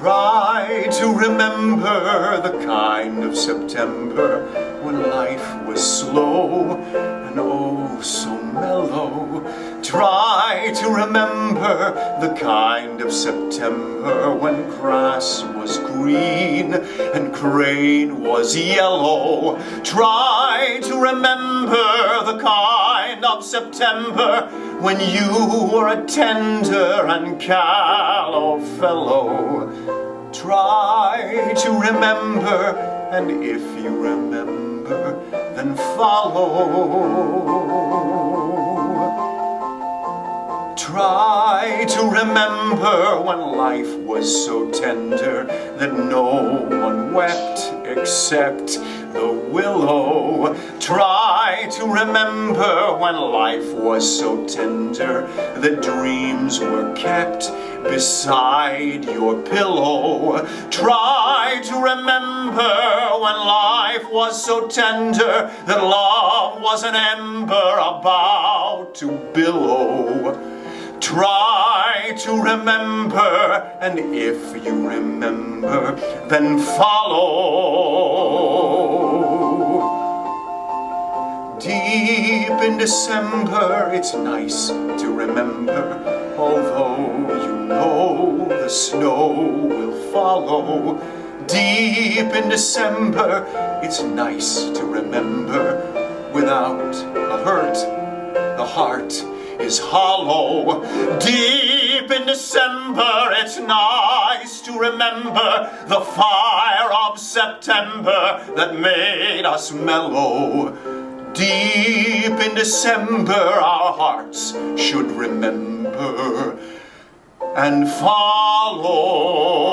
Try to remember the kind of September when life was slow and oh so mellow. Try to remember the kind of September when grass was green and grain was yellow. Try to remember the kind of September when you were a tender and callow fellow. Try to remember, and if you remember, then follow. Try to remember when life was so tender that no one wept except the willow. Try to remember when life was so tender that dreams were kept beside your pillow. Try to remember when life was so tender that love was an ember about to billow. Try to remember, and if you remember, then follow. Deep in December, it's nice to remember, although you know the snow will follow. Deep in December, it's nice to remember, without a hurt, the heart is hollow. Deep in December, it's nice to remember the fire of September that made us mellow. Deep in December, our hearts should remember and follow.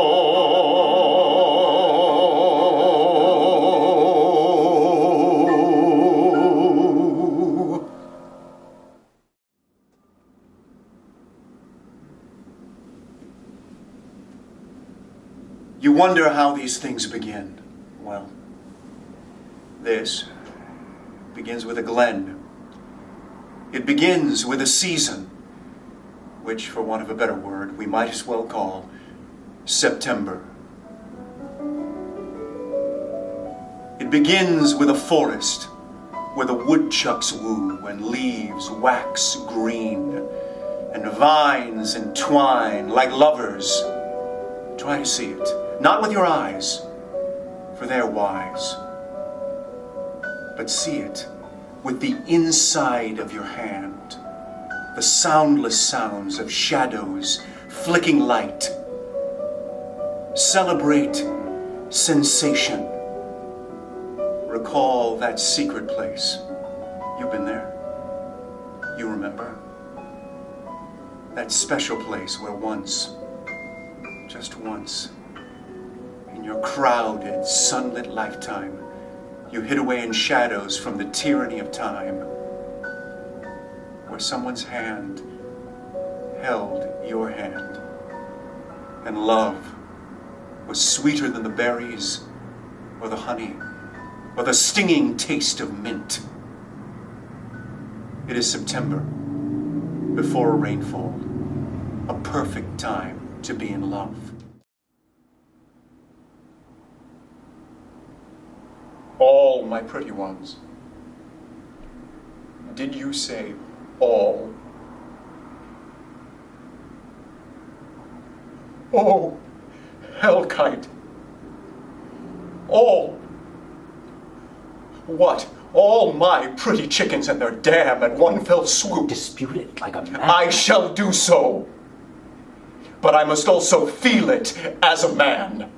You wonder how these things begin. Well, this begins with a glen. It begins with a season, which, for want of a better word, we might as well call September. It begins with a forest where the woodchucks woo and leaves wax green and vines entwine like lovers. Try to see it, not with your eyes, for they're wise, but see it with the inside of your hand, the soundless sounds of shadows flicking light. Celebrate sensation. Recall that secret place. You've been there. You remember. That special place where once, just once, in your crowded, sunlit lifetime, you hid away in shadows from the tyranny of time, where someone's hand held your hand, and love was sweeter than the berries, or the honey, or the stinging taste of mint. It is September, before a rainfall, a perfect time to be in love. All my pretty ones. Did you say all? Oh, hellkite. All. What? All my pretty chickens and their dam at one fell swoop. Dispute it like a man. I shall do so. But I must also feel it as a man.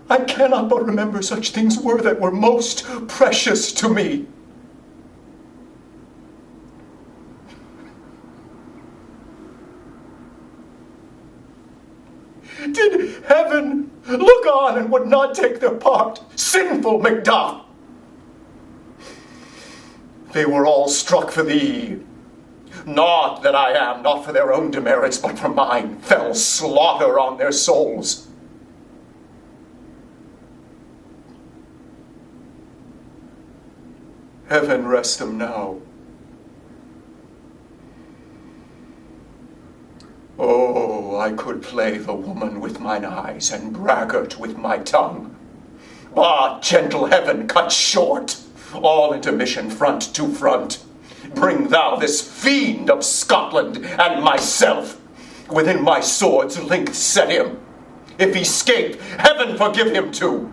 I cannot but remember such things were that were most precious to me. Did heaven look on and would not take their part, sinful Macduff? They were all struck for thee. Not that I am, not for their own demerits, but for mine, fell slaughter on their souls. Heaven rest them now. Oh, I could play the woman with mine eyes and braggart with my tongue. Ah, gentle heaven, cut short all intermission front to front. Bring thou this fiend of Scotland and myself. Within my sword's length set him. If he 'scape, heaven forgive him too.